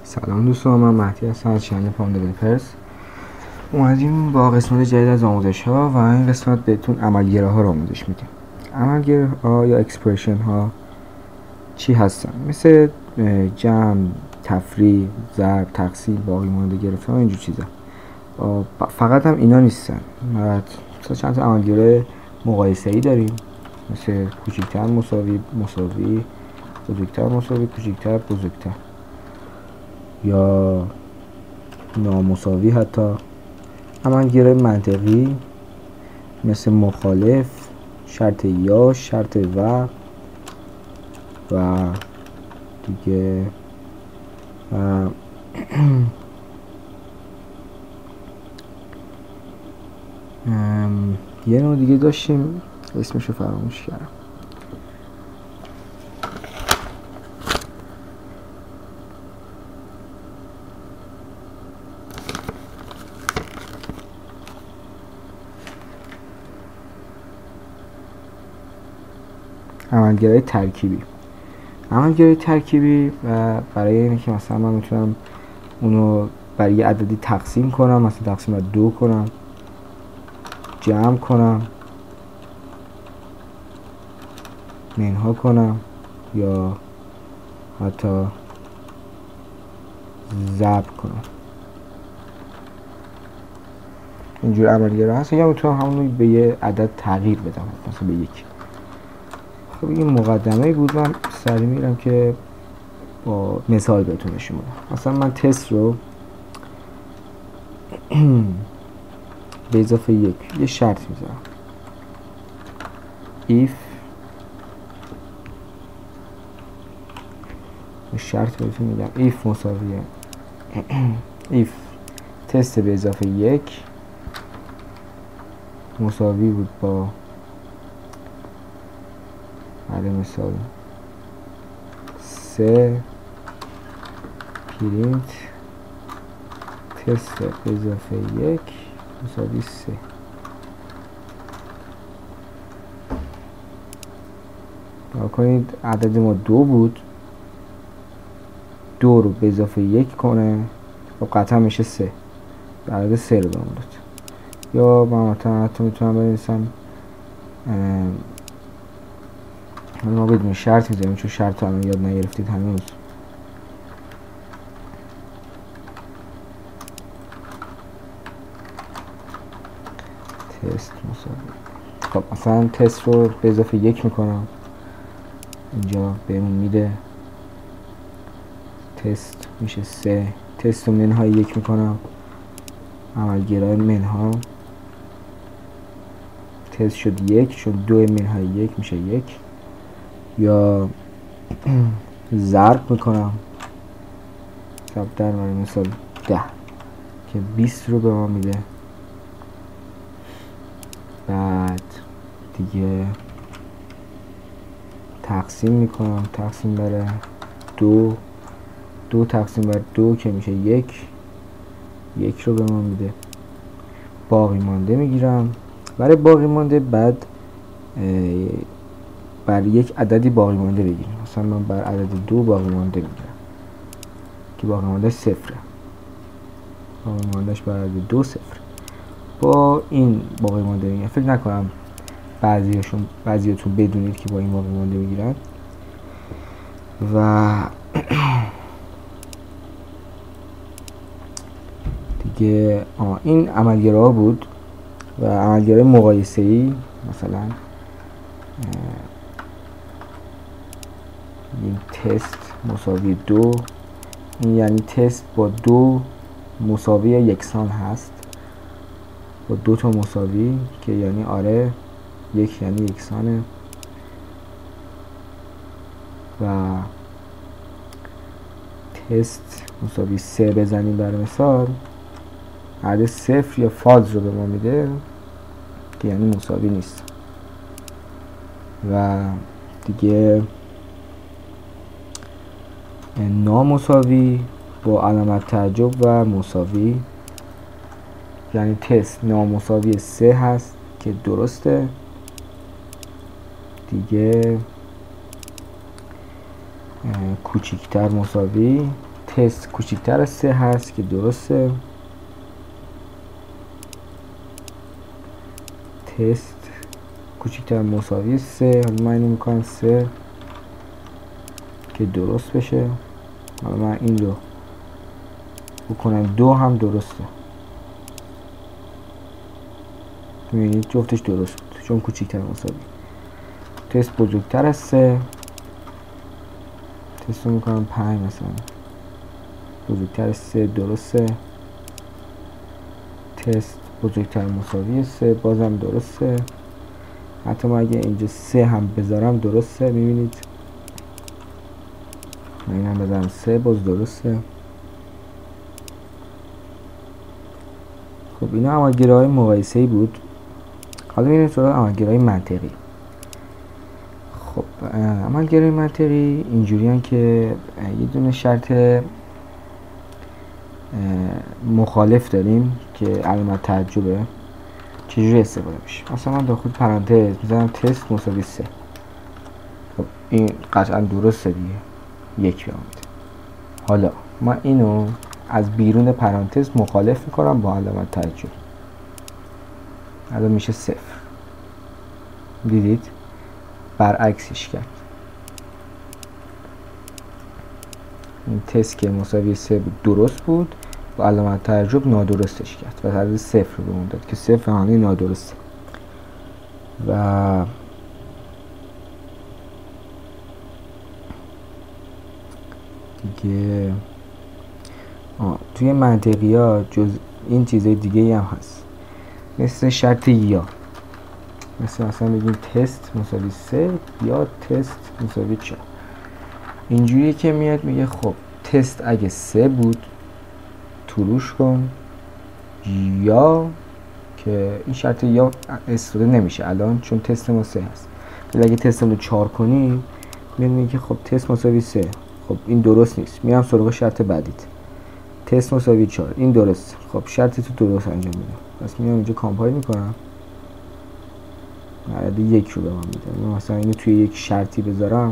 سلام دوستان، من مهدی هستم از چنل فاند دیولپرز. اومدیم با قسمت جدید از آموزش ها و این قسمت بهتون عملگره ها رو آموزش میدیم. عملگره ها یا اکسپرشن ها چی هستن؟ مثل جمع، تفریع، ضرب، تقسیم، باقی مانده گرفتن و اینجور چیزا. فقط هم اینا نیستن. مثلا چند تا عملگره مقایسه‌ای داریم، مثل کوچکتر مساوی، مساوی، بزرگتر مساوی، کوچکتر بزرگتر، یا نامساوی. حتی عملگره منطقی مثل مخالف، شرط یا، شرط و دیگه یه نوع دیگه داشتیم اسمشو فراموش کردم. عملگره ترکیبی. عملگره ترکیبی و برای اینه که مثلا من میتونم اونو برای یه عددی تقسیم کنم، مثلا تقسیم بر 2 کنم، جمع کنم، منها کنم، یا حتی ضرب کنم. اینجور عملگره هست. یا میتونم همونو به یه عدد تغییر بدم، مثلا به 1. خب این مقدمه بود. من سریع میرم که با مثال بهتون نشون بدم. مثلا من تست رو به اضافه 1 یه شرط میذارم. if شرط بهتون میگم if مساویه if تست به اضافه 1 مساوی بود با برای مثال 3 پرینت تست به اضافه 1 مساوی 3. نگاه کنید عدد ما 2 بود، 2 رو به اضافه 1 کنه، خب قطعا میشه 3. عدد 3 رو بهمون داد. یا من مثلا حتی میتونم بنویسم ما بدون شرط میذاریم، چون شرط رو یاد نگرفتید هنوز. تست مساوی، خب مثلا تست رو به اضافه 1 میکنم، اینجا بهمون میده تست میشه 3، تست رو منهای 1 میکنم، عملگره منها، تست شد 1، چون 2 منهای 1 میشه 1. یا ضرب میکنم، ضرب در مثال 10 که 20 رو به ما میده. بعد دیگه تقسیم میکنم، تقسیم بر 2 تقسیم بر 2 که میشه 1 رو به ما میده. باقی مانده میگیرم. برای باقی مانده بعد بر یک عددی باقی مانده بگیریم. مثلا من بر عدد 2 باقی مانده میگیرم که باقی مانده 0، باقی ماندهش بر عدد 2 0. با این باقی مانده میگیرم. فکر نکنم بعضیاتون بدونید که با این باقی مانده میگیرن. و دیگه این عملگره ها بود. و عملگره مقایسه‌ای، مثلا این تست مساوی 2، این یعنی تست با 2 مساوی یکسان هست، با 2 تا مساوی که یعنی آره 1 یعنی یکسانه. و تست مساوی 3 بزنیم بر مثال، عدد 0 یا فالز رو به ما میده که یعنی مساوی نیست. و دیگه نامساوی با علامت تعجب و مساوی، یعنی تست نامساوی 3 هست که درسته. دیگه کوچیکتر مساوی، تست کوچکتر از 3 هست که درسته. تست کوچکتر مساوی 3، حالا من اینو میکنم 3 که درست بشه. حالا من این رو بکنم 2 هم درسته. میبینید جفتش درست بود چون کوچکتر مساوی. تست بزرگتر از 3، تست رو میکنم 5 مثلا، بزرگتر از 3 درسته. تست بزرگتر مساوی 3 بازم درسته. حتی ما اگه اینجا 3 هم بذارم درسته. میبینید من این هم بذارم 3 باز درسته. خب اینا عملگرای مقایسه‌ای بود. حالا میریم سراغ عملگرای منطقی. خب عملگرای منطقی اینجوریان که یه دونه شرط مخالف داریم که علامت تعجبه. چجوری استفاده میشه؟ مثلا من داخل پرانتز میذارم تست مساوی 3. خب این قطعا درسته دیگه، 1 بهم میده. حالا ما اینو از بیرون پرانتز مخالف میکنم با علامت تعجب، الان میشه 0. دیدید برعکسش کرد. این تست که مساوی 3 بود درست بود، با علامت تعجب نادرستش کرد و عدد 0 رو بهمون داد که 0 معنی نادرسته. و دیگه توی منطقی ها جز این چیزای دیگه هم هست، مثل شرط یا، مثلا بگیم تست مساوی 3 یا تست مساوی 4. اینجوری که میاد میگه خب تست اگه 3 بود تروش کن، یا که این شرط یا استفاده نمیشه الان چون تست ما 3 هست. ولی اگه تست رو 4 کنیم میگه که خب تست مساوی 3، خب این درست نیست، میرم سراغ شرط بعدیت، تست مساوی 4، این درست، خب شرط تو درست انجام میدم. پس میام اینجا کامپایل میکنم، عدد 1 رو به من میده. مثلا اینو توی یک شرطی بذارم،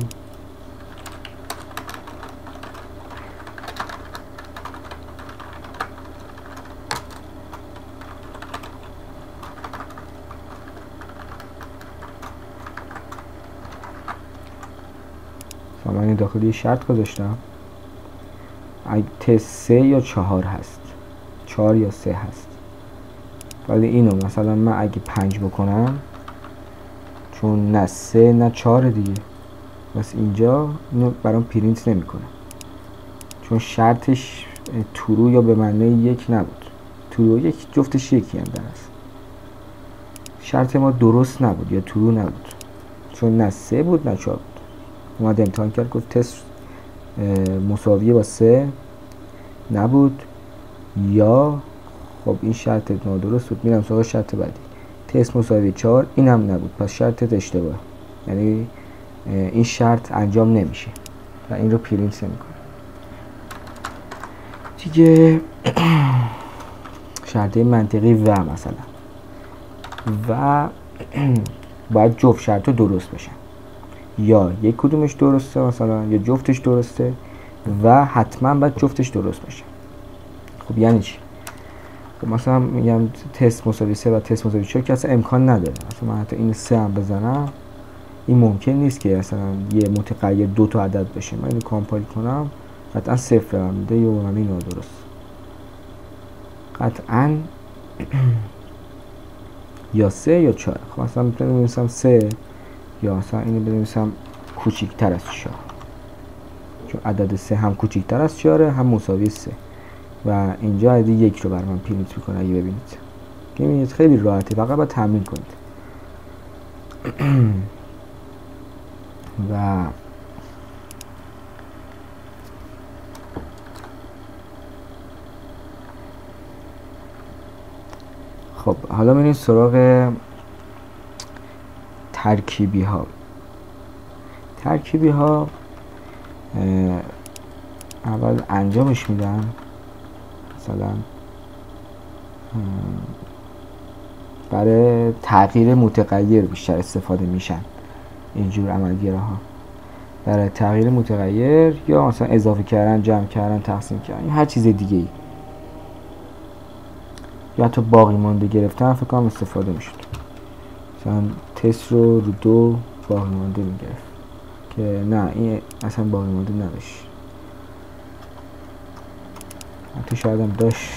من داخل یه شرط گذاشتم اگه تست 3 یا 4 هست، 4 یا 3 هست. ولی اینو مثلا من اگه 5 بکنم، چون نه 3 نه 4 دیگه، بس اینجا اینو برام پرینت نمیکنه چون شرطش ترو یا به معنی 1 نبود. ترو و 1 جفتش یکی هم در است. شرط ما درست نبود یا ترو نبود چون نه 3 بود نه 4 بود. اومد امتحان کرد گفت تست مساویه با 3 نبود، یا خب این شرط نادرست بود، میرم سراغ شرط بعدی، تست مساوی 4، این هم نبود، پس شرطت اشتباه، یعنی این شرط انجام نمیشه و این رو پرینت نمیکنه دیگه. شرط منطقی و مثلا و باید جفت شرط درست بشن، یا یک کدومش درسته مثلا یا جفتش درسته و حتما باید جفتش درست باشه. خب یعنی چی؟ خب مثلا میگم تست مساوی 3 و تست مساوی 4 که اصلا امکان نداره. مثلا من حتی این 3 هم بزنم این ممکن نیست که اصلا یه متغیر 2 تا عدد بشه. من اینو کامپایل کنم قطعا 0 هم میده یا معنی نادرست. قطعا یا 3 یا 4. خب مثلا میتونم بنویسم 3 یا مثلا اینو بنویسم کوچیکتر از 4، چون عدد 3 هم کوچیکتر از 4 هم مساوی 3 و اینجا عدد 1 رو برام پرینت میکنه. اگه ببینید که میبینید خیلی راحته، فقط باید تمرین کنید. و خب حالا میریم سراغ ترکیبی ها. ترکیبی ها اول انجامش میدن، مثلا برای تغییر متغیر بیشتر استفاده میشن اینجور عملگراها. برای تغییر متغیر یا مثلا اضافه کردن، جمع کردن، تقسیم کردن یا هر چیز دیگه ای، یا حتی باقی مانده گرفتن فکر کنم استفاده میشد. مثلا تست رو 2 باقی مانده میگرفت که نه این اصلا باقی مانده نداشت، حتی شاید هم داشت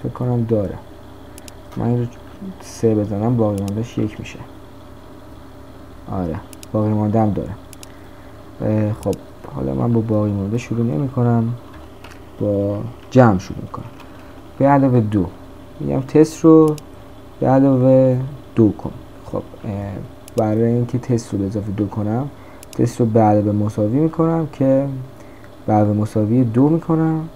فکر کنم داره. من این رو 3 بزنم باقی ماندهش 1 میشه. آره باقی مانده هم داره. خب حالا من با باقی مانده شروع نمی کنم، با جمع شروع میکنم. به علاوه 2 میگم تست رو به علاوه 2 کن. خب برای اینکه تست رو به اضافه 2 کنم، تست رو به علاوه مساوی میکنم که به علاوه مساوی 2 میکنم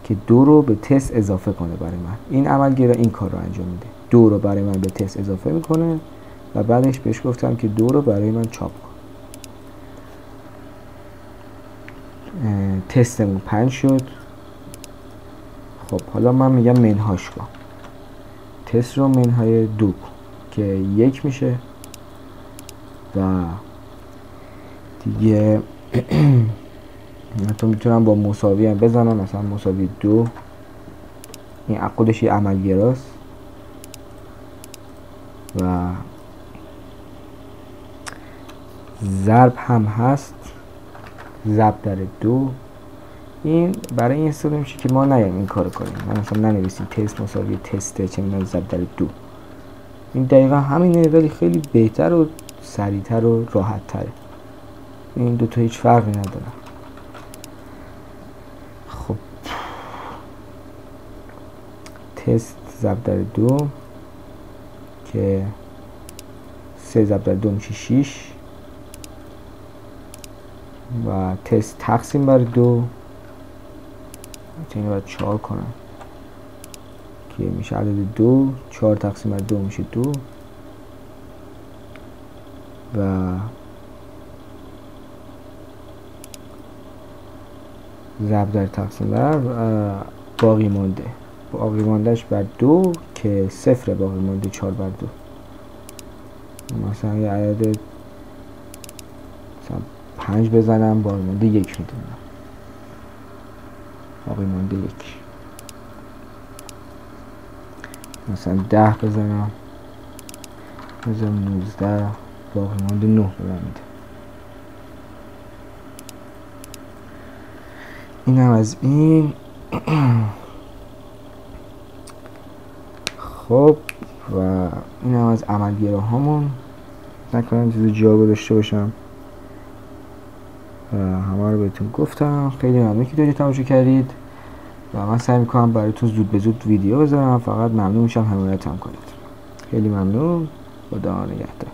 که 2 رو به تست اضافه کنه برای من. این عملگرا این کار رو انجام میده، 2 رو برای من به تست اضافه میکنه و بعدش بهش گفتم که 2 رو برای من چاپ کن. تستمون 5 شد. خب حالا من میگم منهاش کن. تست رو منهای 2 کن که 1 میشه و دیگه تو میتونم با مساوی هم بزنم، مثلا مساوی 2. این خودش یه عملگراست و ضرب هم هست، ضرب در 2. این برای این استفاده میشه که ما نیایم این کارو کنیم، من مثلا ننویسیم تست مساوی تسته چه میدونم ضرب در 2. این دقیقا همینه ولی خیلی بهتر و سریعتر و راحت تره. این دوتا هیچ فرقی نداره. خب تست ضرب در 2 که 3 ضرب در 2 میشه 6 و تست تقسیم بر 2 اینو باید 4 کنم که میشه عدد 2. 4 تقسیم بر 2 میشه 2 و ضرب در تقسیم بر باقی مانده، باقی ماندهش بر 2 که 0 باقی مانده 4 بر 2. مثلا یه عدد مثلا 5 بزنم باقی مانده 1 میدونم، باقی مانده 1. مثلا 10 بزنم 19 باقی مانده 9 میده. اینم از این. خب و اینم از عملگراهامون. نکنم چیزی جا گذاشته باشم. همه رو بهتون گفتم. خیلی ممنون که دارید تماشا کردید و من سعی میکنم براتون زود به زود ویدیو بذارم، فقط ممنون میشم حمایتم کنید. خیلی ممنون. خدا نگهدار.